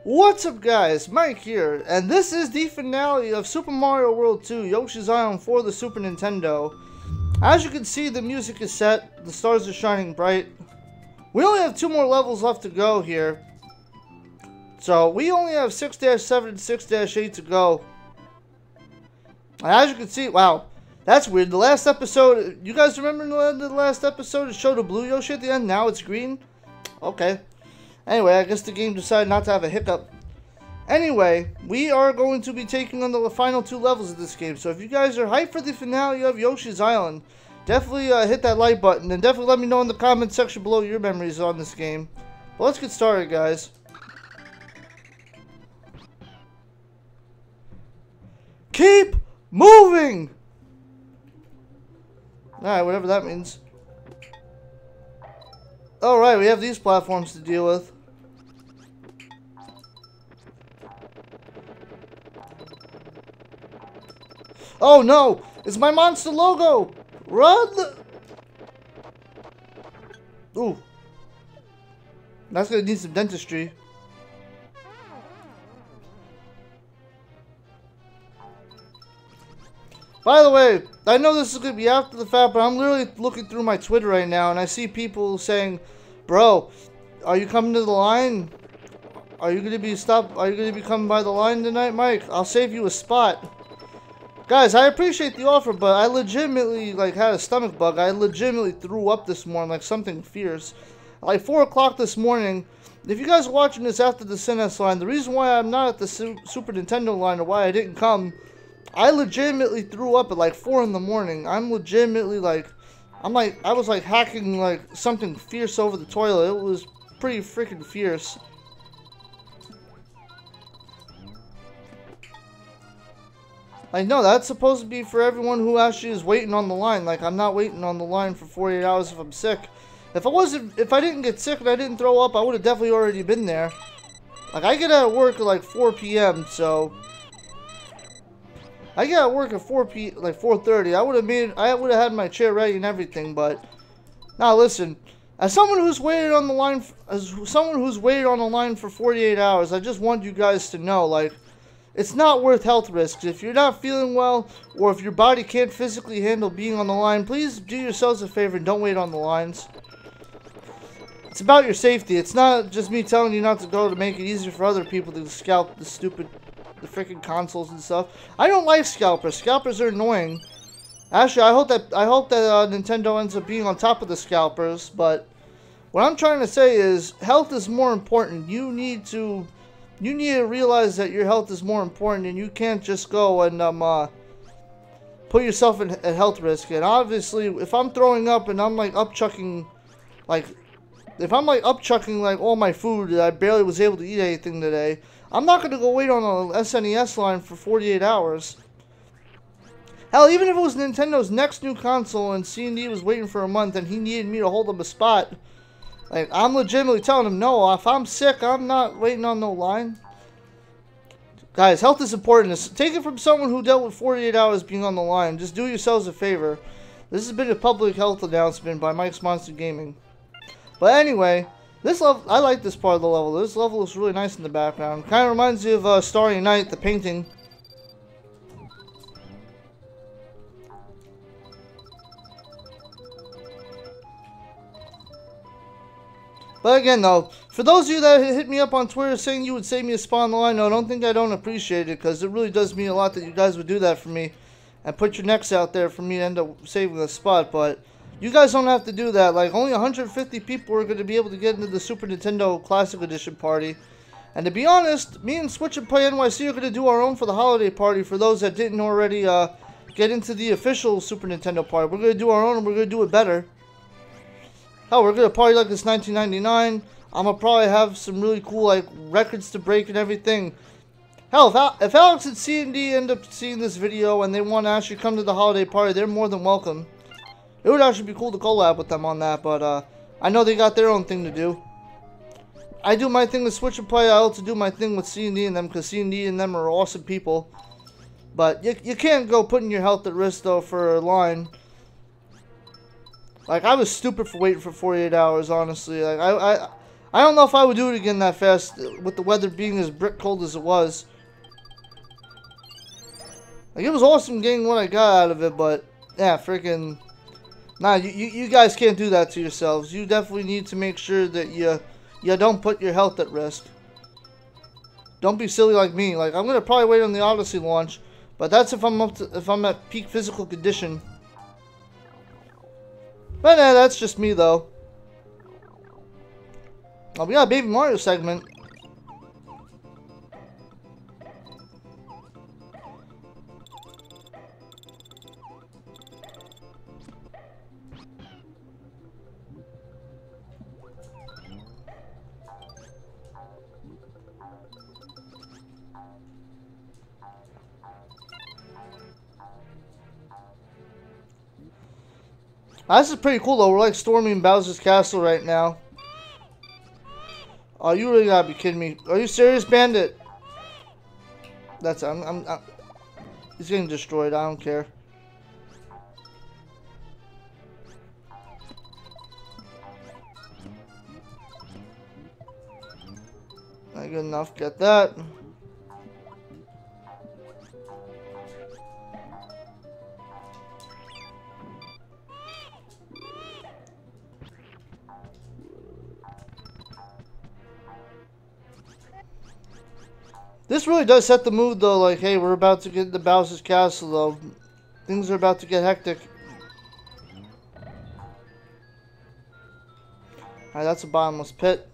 What's up guys, Mike here, and this is the finale of Super Mario World 2 Yoshi's Island for the Super Nintendo. As you can see, the music is set, the stars are shining bright. We only have 2 more levels left to go here. So we only have 6-7 and 6-8 to go. And as you can see, wow, that's weird. The last episode, you guys remember the last episode? It showed a blue Yoshi at the end, now it's green? Okay. Anyway, I guess the game decided not to have a hiccup. Anyway, we are going to be taking on the final 2 levels of this game. So if you guys are hyped for the finale of Yoshi's Island, definitely hit that like button. And definitely let me know in the comment section below your memories on this game. But let's get started, guys. Keep moving! Alright, whatever that means. Alright, we have these platforms to deal with. Oh no! It's my monster logo! Run! Ooh. That's gonna need some dentistry. By the way, I know this is gonna be after the fact, but I'm literally looking through my Twitter right now and I see people saying, "Bro, are you coming to the line? Are you gonna be coming by the line tonight, Mike? I'll save you a spot." Guys, I appreciate the offer, but I legitimately had a stomach bug. I legitimately threw up this morning, like something fierce. Like 4 o'clock this morning. If you guys are watching this after the SNES line, the reason why I'm not at the Super Nintendo line or why I didn't come, I legitimately threw up at like 4 in the morning. I'm legitimately I was like hacking like something fierce over the toilet. It was pretty freaking fierce. I know that's supposed to be for everyone who actually is waiting on the line. Like, I'm not waiting on the line for 48 hours if I'm sick. If I didn't get sick and I didn't throw up, I would have definitely already been there. Like, I get out of work at like 4 p.m. so I get out of work at 4:30. I would have had my chair ready and everything, but now listen, as someone who's waited on the line for 48 hours, I just want you guys to know, like, it's not worth health risks. If you're not feeling well, or if your body can't physically handle being on the line, please do yourselves a favor and don't wait on the lines. It's about your safety. It's not just me telling you not to go to make it easier for other people to scalp the freaking consoles and stuff. I don't like scalpers. Scalpers are annoying. Actually, I hope that Nintendo ends up being on top of the scalpers. But what I'm trying to say is, health is more important. You need to realize that your health is more important, and you can't just go and put yourself at health risk. And obviously, if I'm throwing up and I'm like upchucking all my food, that I barely was able to eat anything today, I'm not gonna go wait on a SNES line for 48 hours. Hell, even if it was Nintendo's next new console and C&D was waiting for a month and he needed me to hold him a spot, like, I'm legitimately telling him, no, if I'm sick, I'm not waiting on no line. Guys, health is important. Take it from someone who dealt with 48 hours being on the line. Just do yourselves a favor. This has been a public health announcement by Mike's Monster Gaming. But anyway, this level, I like this part of the level. This level looks really nice in the background. Kind of reminds me of Starry Night, the painting. But again, though, for those of you that hit me up on Twitter saying you would save me a spot on the line, no, don't think I don't appreciate it, because it really does mean a lot that you guys would do that for me and put your necks out there for me to end up saving a spot. But you guys don't have to do that. Like, only 150 people are going to be able to get into the Super Nintendo Classic Edition party. And to be honest, me and Switch and Play NYC are going to do our own for the holiday party for those that didn't already get into the official Super Nintendo party. We're going to do our own, and we're going to do it better. Hell, we're gonna party like it's 1999. I'm gonna probably have some really cool records to break and everything. Hell, if Alex and C&D end up seeing this video and they want to actually come to the holiday party, they're more than welcome. It would actually be cool to collab with them on that, but I know they got their own thing to do. I do my thing with Switch and Play. I also do my thing with C&D and them, because C&D and them are awesome people. But you can't go putting your health at risk though for a line. Like, I was stupid for waiting for 48 hours, honestly. Like, I don't know if I would do it again that fast with the weather being as brick cold as it was. Like, it was awesome getting what I got out of it, but yeah, freaking nah, you guys can't do that to yourselves. You definitely need to make sure that you don't put your health at risk. Don't be silly like me. Like, I'm gonna probably wait on the Odyssey launch, but that's if I'm at peak physical condition. But yeah, that's just me though. Oh, we got a Baby Mario segment. This is pretty cool though. We're like storming Bowser's castle right now. Oh, you really gotta be kidding me. Are you serious, Bandit? That's he's getting destroyed. I don't care. Not good enough. Get that. This really does set the mood though, like, hey, we're about to get into Bowser's castle though. Things are about to get hectic. Alright, that's a bottomless pit.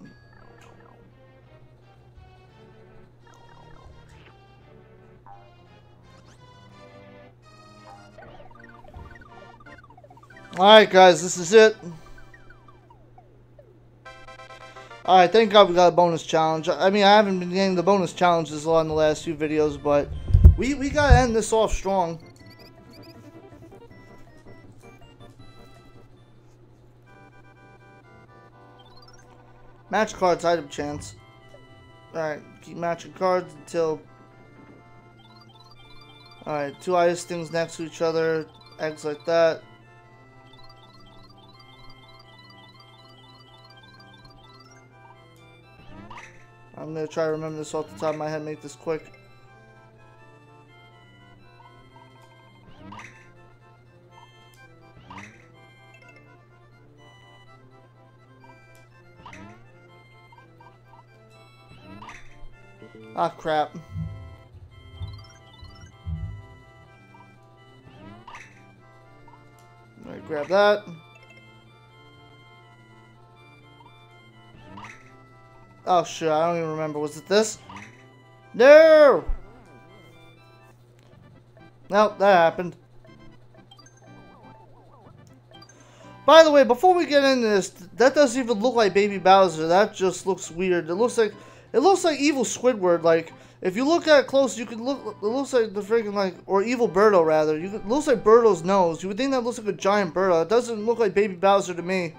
Alright guys, this is it. Alright, thank God we got a bonus challenge. I mean, I haven't been getting the bonus challenges a lot in the last few videos, but we gotta end this off strong. Match cards, item chance. Alright, keep matching cards until... Alright, 2 ice things next to each other, eggs like that. I'm going to try to remember this off the top of my head, make this quick. Ah, crap. Alright, grab that. Oh shit, I don't even remember. Was it this? No! Nope, that happened. By the way, before we get into this, that doesn't even look like Baby Bowser. That just looks weird. It looks like evil Squidward. Like, if you look at it close, you could look. It looks like the freaking like, or evil Birdo rather. It looks like Birdo's nose. You would think that looks like a giant Birdo. It doesn't look like Baby Bowser to me.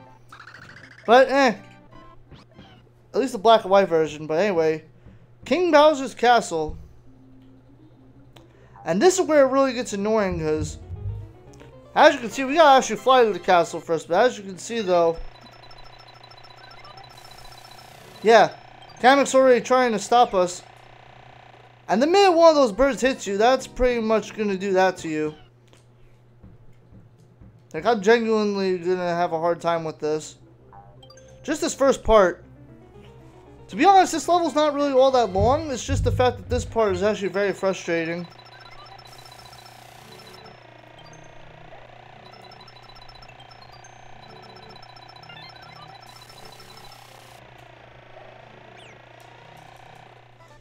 But at least the black and white version. But anyway, King Bowser's castle. And this is where it really gets annoying, because as you can see, we gotta actually fly to the castle first. But as you can see, though, yeah, Kamek's already trying to stop us. And the minute one of those birds hits you, that's pretty much gonna do that to you. Like, I'm genuinely gonna have a hard time with this. Just this first part. To be honest, this level's not really all that long. It's just the fact that this part is actually very frustrating.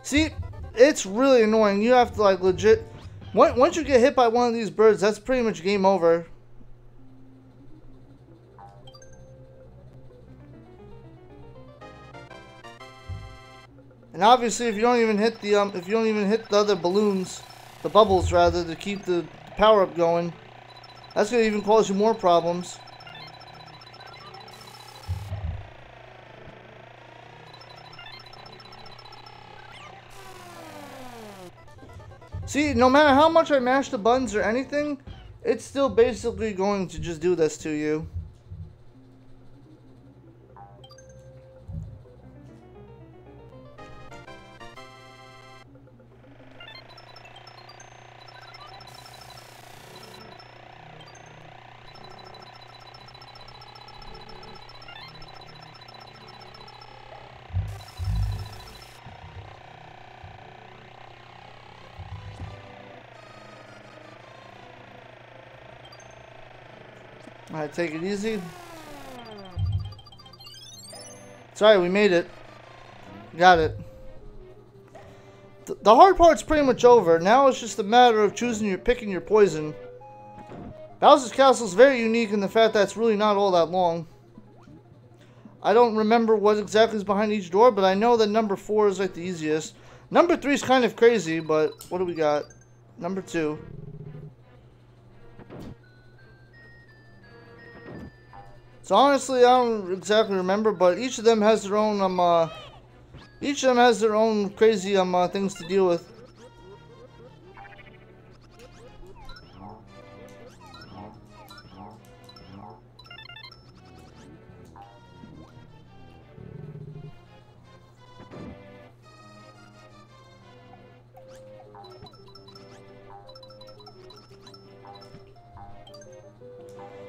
See, it's really annoying. You have to, like, legit... Once you get hit by one of these birds, that's pretty much game over. And obviously, if you don't even hit the other balloons, the bubbles rather, to keep the power up going, that's gonna even cause you more problems. See, no matter how much I mash the buttons or anything, it's still basically going to just do this to you. Alright, take it easy. Sorry, we made it. Got it. The hard part's pretty much over. Now it's just a matter of picking your poison. Bowser's Castle is very unique in the fact that it's really not all that long. I don't remember what exactly is behind each door, but I know that number 4 is like the easiest. Number 3 is kind of crazy, but what do we got? Number 2. So honestly, I don't exactly remember, but each of them has their own crazy things to deal with.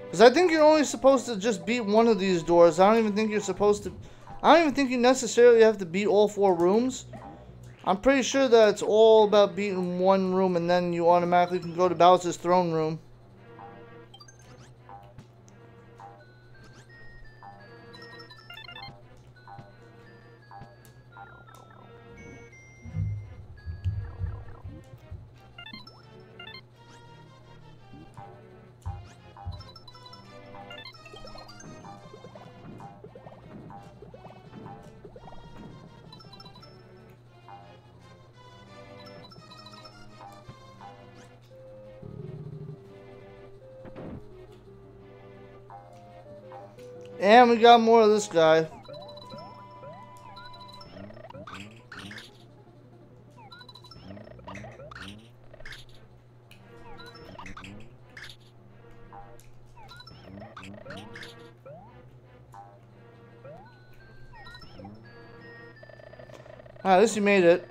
Because I think you're only supposed to just beat one of these doors. I don't even think you necessarily have to beat all 4 rooms. I'm pretty sure that it's all about beating one room and then you automatically can go to Bowser's throne room. And we got more of this guy. At least you made it.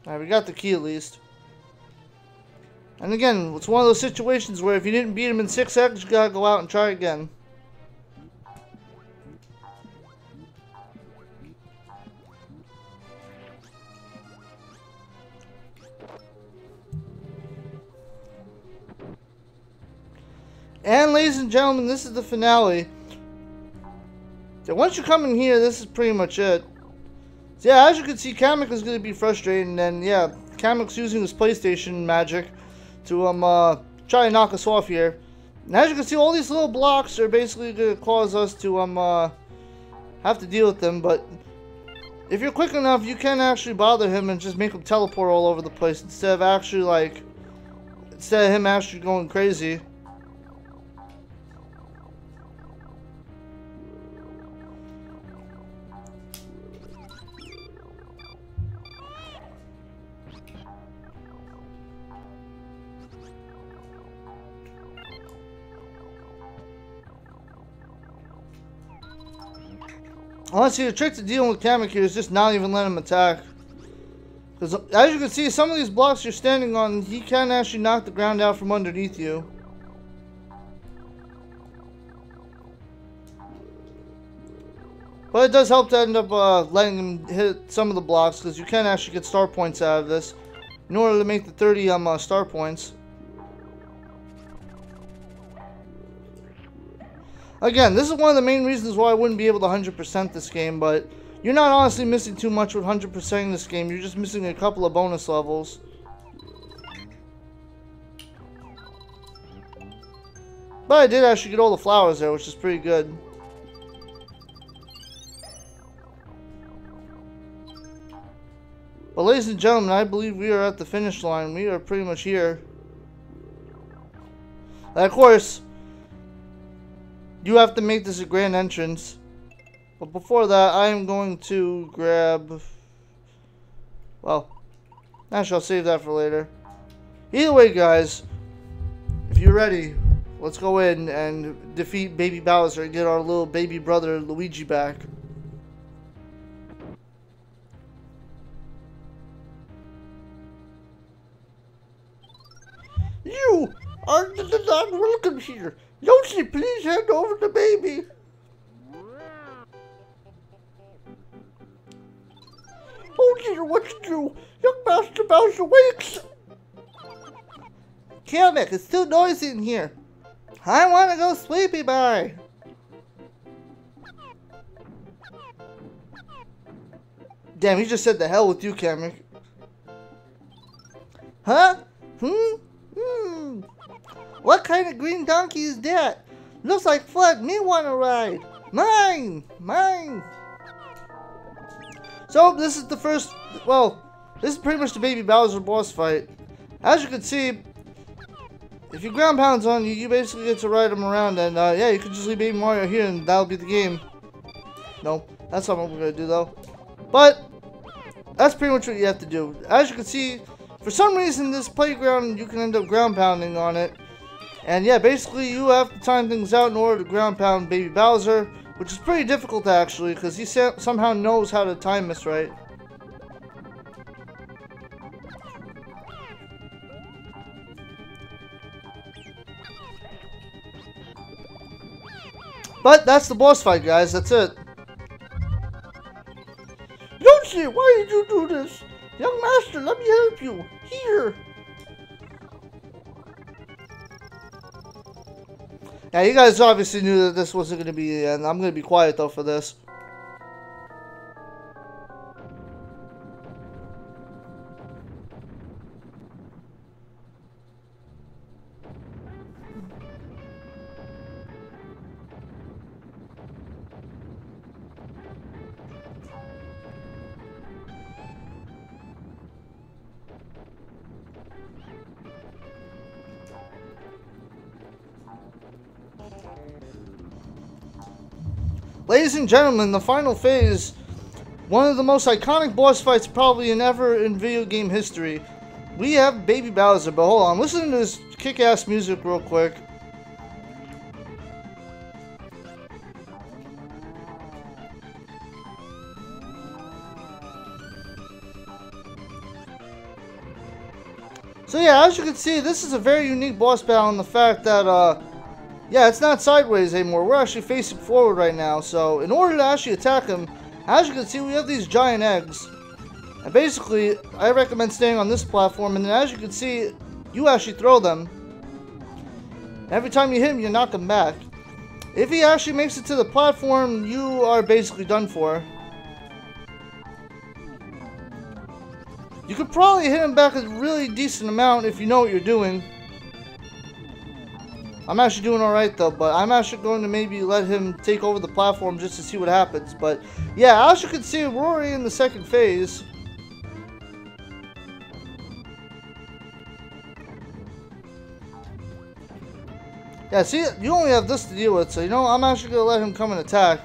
Alright, we got the key at least. And again, it's one of those situations where if you didn't beat him in 6 seconds, you gotta go out and try again. And ladies and gentlemen, this is the finale. So once you come in here, this is pretty much it. So yeah, as you can see, Kamek is going to be frustrated, and then yeah, Kamek's using his PlayStation magic to try and knock us off here. And as you can see, all these little blocks are basically going to cause us to have to deal with them. But if you're quick enough, you can actually bother him and just make him teleport all over the place instead of him actually going crazy. Honestly, the trick to dealing with Kamek here is just not even let him attack. Because as you can see, some of these blocks you're standing on, he can actually knock the ground out from underneath you. But it does help to end up letting him hit some of the blocks, because you can actually get star points out of this in order to make the 30 star points. Again, this is one of the main reasons why I wouldn't be able to 100% this game, but you're not honestly missing too much with 100%ing this game. You're just missing a couple of bonus levels. But I did actually get all the flowers there, which is pretty good. But ladies and gentlemen, I believe we are at the finish line. We are pretty much here. And of course, you have to make this a grand entrance. But before that, I am going to grab... Well, actually, I'll save that for later. Either way, guys, if you're ready, let's go in and defeat Baby Bowser and get our little baby brother Luigi back. You are not welcome here. Yoshi, please hand over the baby. Oh dear, what to do? Young Master Bowser wakes. Kamek, it's too noisy in here. I want to go sleepy bye. Damn, he just said the hell with you, Kamek. Huh? What kind of green donkey is that? Looks like Flood. Me want to ride. Mine. So this is the first. Well, this is pretty much the Baby Bowser boss fight. As you can see, if you ground pounds on you, you basically get to ride him around, and yeah, you can just leave Baby Mario here, and that'll be the game. No, that's not what we're gonna do though. But that's pretty much what you have to do. As you can see, for some reason, this playground, you can end up ground pounding on it. And yeah, basically, you have to time things out in order to ground pound Baby Bowser, which is pretty difficult actually, because he somehow knows how to time this right. But that's the boss fight, guys. That's it. Yoshi, why did you do this? Young master, let me help you. Here. Now, you guys obviously knew that this wasn't going to be the end. I'm going to be quiet, though, for this. Ladies and gentlemen, the final phase, one of the most iconic boss fights probably ever in video game history. We have Baby Bowser, but hold on, listen to this kick-ass music real quick. So yeah, as you can see, this is a very unique boss battle in the fact that, yeah, it's not sideways anymore. We're actually facing forward right now. So, in order to actually attack him, as you can see, we have these giant eggs. And basically, I recommend staying on this platform. And then, as you can see, you actually throw them. Every time you hit him, you knock him back. If he actually makes it to the platform, you are basically done for. You could probably hit him back a really decent amount if you know what you're doing. I'm actually doing alright though, but I'm actually going to maybe let him take over the platform just to see what happens. But yeah, as you can see, we're already in the second phase. Yeah, see, you only have this to deal with, so you know, I'm actually going to let him come and attack.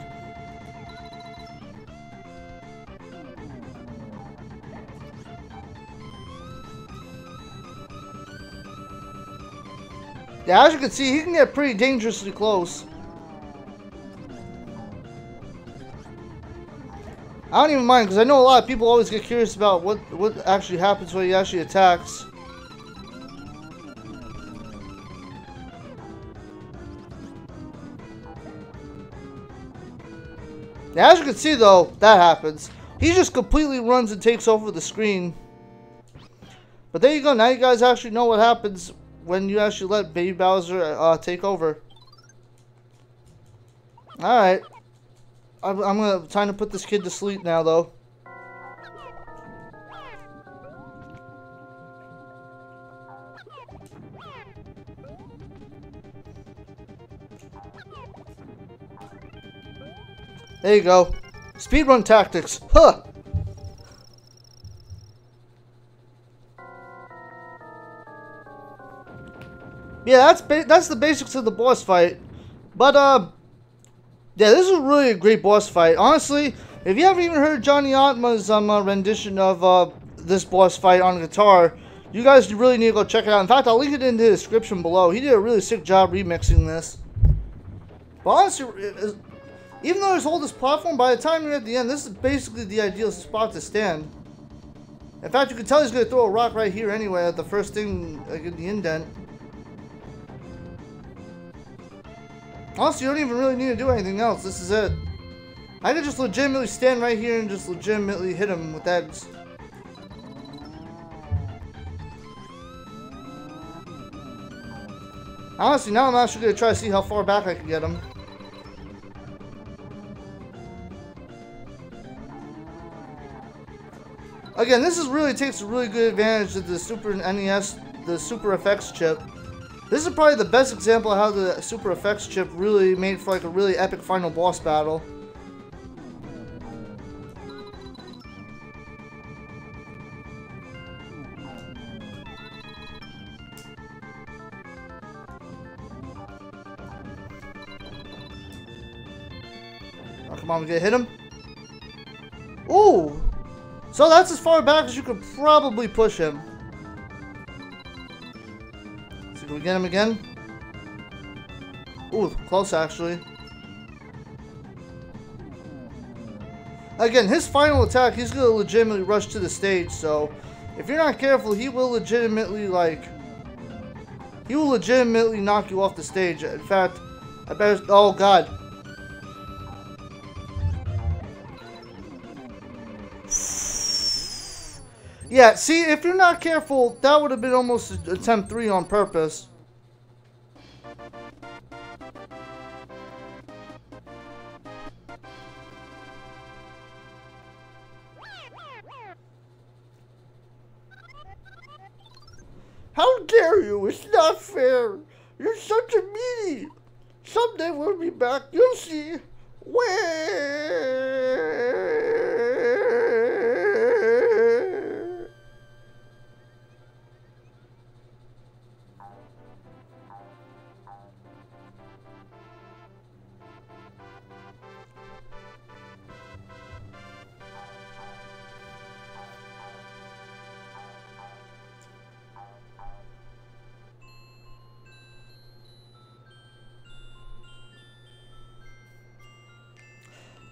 Yeah, as you can see, he can get pretty dangerously close. I don't even mind, because I know a lot of people always get curious about what actually happens when he actually attacks. Yeah, as you can see, though, that happens. He just completely runs and takes over the screen. But there you go. Now you guys actually know what happens when you actually let Baby Bowser take over. Alright. I'm time to put this kid to sleep now, though. There you go. Speedrun tactics. Huh! Yeah, that's the basics of the boss fight. But, yeah, this is really a great boss fight. Honestly, if you haven't even heard Johnny Atma's rendition of this boss fight on guitar, you guys really need to go check it out. In fact, I'll link it in the description below. He did a really sick job remixing this. But honestly, even though there's all this platform, by the time you're at the end, this is basically the ideal spot to stand. In fact, you can tell he's going to throw a rock right here anyway at the first thing, like in the indent. Honestly, you don't even really need to do anything else. This is it. I could just legitimately stand right here and just legitimately hit him with eggs. Honestly, now I'm actually going to try to see how far back I can get him. Again, this is really takes a really good advantage of the Super NES, the Super FX chip. This is probably the best example of how the Super FX chip really made for like a really epic final boss battle. Oh, come on, we gotta hit him. Ooh! So that's as far back as you could probably push him. So can we get him again? Ooh, close actually. Again, his final attack, he's gonna legitimately rush to the stage, so if you're not careful, he will legitimately knock you off the stage. In fact, I better, oh god. Yeah, see, if you're not careful, that would have been almost attempt 3 on purpose. How dare you? It's not fair. You're such a meanie. Someday we'll be back. You'll see. Where?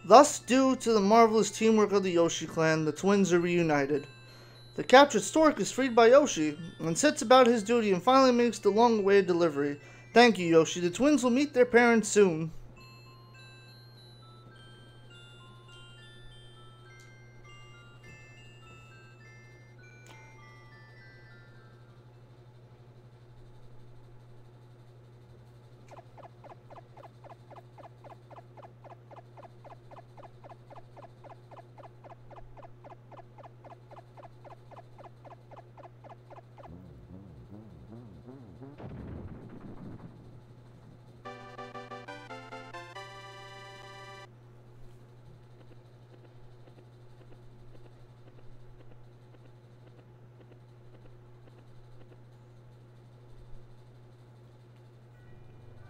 Thus, due to the marvelous teamwork of the Yoshi clan, the twins are reunited. The captured stork is freed by Yoshi, and sets about his duty and finally makes the long-awaited delivery. Thank you, Yoshi. The twins will meet their parents soon.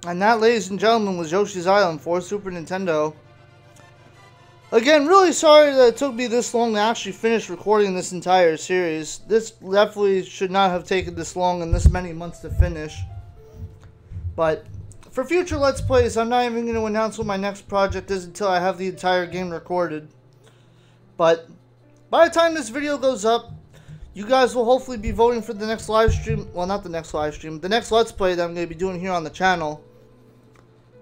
And that, ladies and gentlemen, was Yoshi's Island for Super Nintendo. Again, really sorry that it took me this long to actually finish recording this entire series. This definitely should not have taken this long and this many months to finish. But for future Let's Plays, I'm not even going to announce what my next project is until I have the entire game recorded. But by the time this video goes up, you guys will hopefully be voting for the next live stream. Well, not the next live stream. The next Let's Play that I'm going to be doing here on the channel.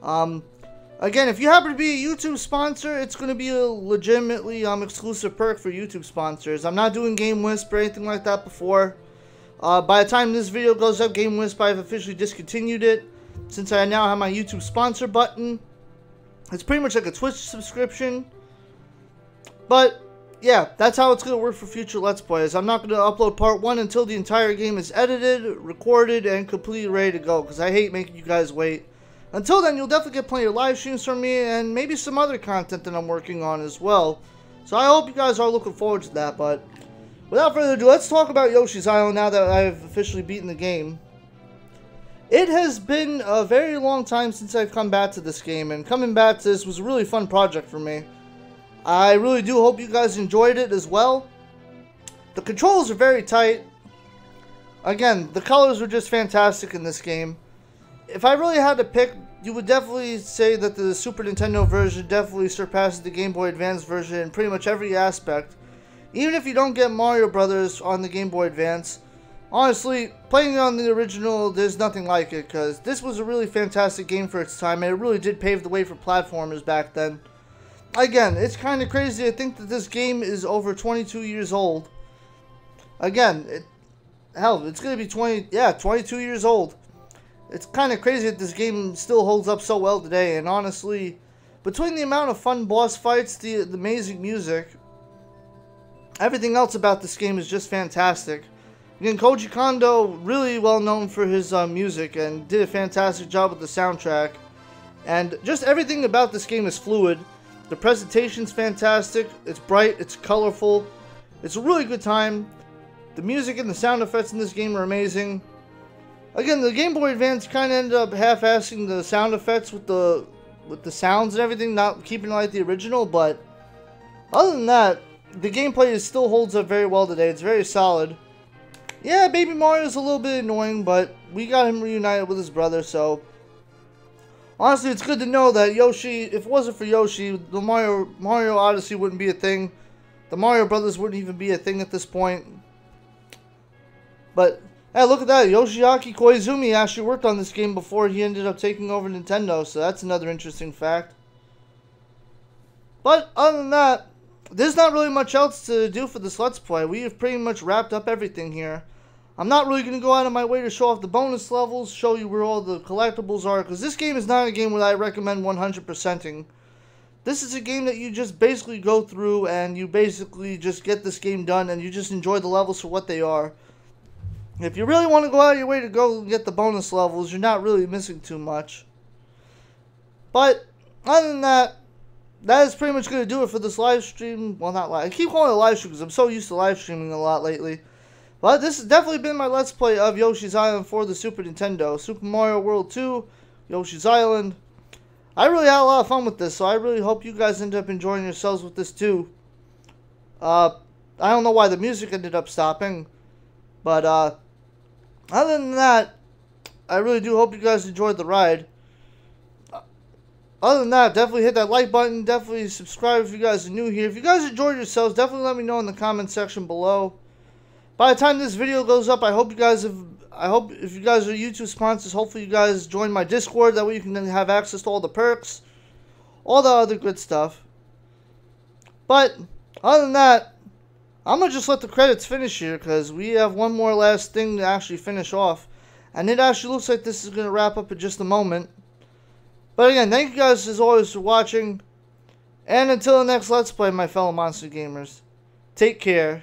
Again, if you happen to be a YouTube sponsor, it's going to be a legitimately exclusive perk for YouTube sponsors. I'm not doing Game Wisp or anything like that before. By the time this video goes up, Game Wisp, I've officially discontinued it. Since I now have my YouTube sponsor button. It's pretty much like a Twitch subscription. But yeah, that's how it's going to work for future Let's Plays. I'm not going to upload part 1 until the entire game is edited, recorded, and completely ready to go. Because I hate making you guys wait. Until then, you'll definitely get plenty of live streams from me. And maybe some other content that I'm working on as well. So I hope you guys are looking forward to that. But without further ado, let's talk about Yoshi's Island now that I've officially beaten the game. It has been a very long time since I've come back to this game. And coming back to this was a really fun project for me. I really do hope you guys enjoyed it as well. The controls are very tight. Again, the colors were just fantastic in this game. If I really had to pick, you would definitely say that the Super Nintendo version definitely surpasses the Game Boy Advance version in pretty much every aspect. Even if you don't get Mario Brothers on the Game Boy Advance, honestly, playing on the original, there's nothing like it, because this was a really fantastic game for its time, and it really did pave the way for platformers back then. Again, it's kind of crazy to think that this game is over 22 years old. Again, hell, it's going to be 22 years old. It's kind of crazy that this game still holds up so well today, and honestly, between the amount of fun boss fights, the amazing music, everything else about this game is just fantastic. Again, Koji Kondo, really well known for his music, and did a fantastic job with the soundtrack. And just everything about this game is fluid. The presentation's fantastic, it's bright, it's colorful, it's a really good time. The music and the sound effects in this game are amazing. Again, the Game Boy Advance kind of ended up half-assing the sound effects with the sounds and everything, not keeping it like the original, but other than that, the gameplay still holds up very well today. It's very solid. Yeah, Baby Mario's a little bit annoying, but we got him reunited with his brother, so honestly, it's good to know that Yoshi, if it wasn't for Yoshi, the Mario Odyssey wouldn't be a thing. The Mario Brothers wouldn't even be a thing at this point. But hey, look at that. Yoshiaki Koizumi actually worked on this game before he ended up taking over Nintendo, so that's another interesting fact. But other than that, there's not really much else to do for this Let's Play. We have pretty much wrapped up everything here. I'm not really going to go out of my way to show off the bonus levels, show you where all the collectibles are, because this game is not a game where I recommend 100%ing. This is a game that you just basically go through and you basically just get this game done and you just enjoy the levels for what they are. If you really want to go out of your way to go get the bonus levels, you're not really missing too much. But other than that, that is pretty much going to do it for this live stream. Well, not live. I keep calling it a live stream because I'm so used to live streaming a lot lately. But this has definitely been my Let's Play of Yoshi's Island for the Super Nintendo. Super Mario World 2, Yoshi's Island. I really had a lot of fun with this, so I really hope you guys end up enjoying yourselves with this too. I don't know why the music ended up stopping. But other than that, I really do hope you guys enjoyed the ride. Other than that, definitely hit that like button. Definitely subscribe if you guys are new here. If you guys enjoyed yourselves, definitely let me know in the comment section below. By the time this video goes up, I hope if you guys are YouTube sponsors, hopefully you guys join my Discord. That way you can then have access to all the perks, all the other good stuff. But other than that, I'm going to just let the credits finish here because we have one more last thing to actually finish off. And it actually looks like this is going to wrap up in just a moment. But again, thank you guys as always for watching. And until the next Let's Play, my fellow Monster Gamers, take care.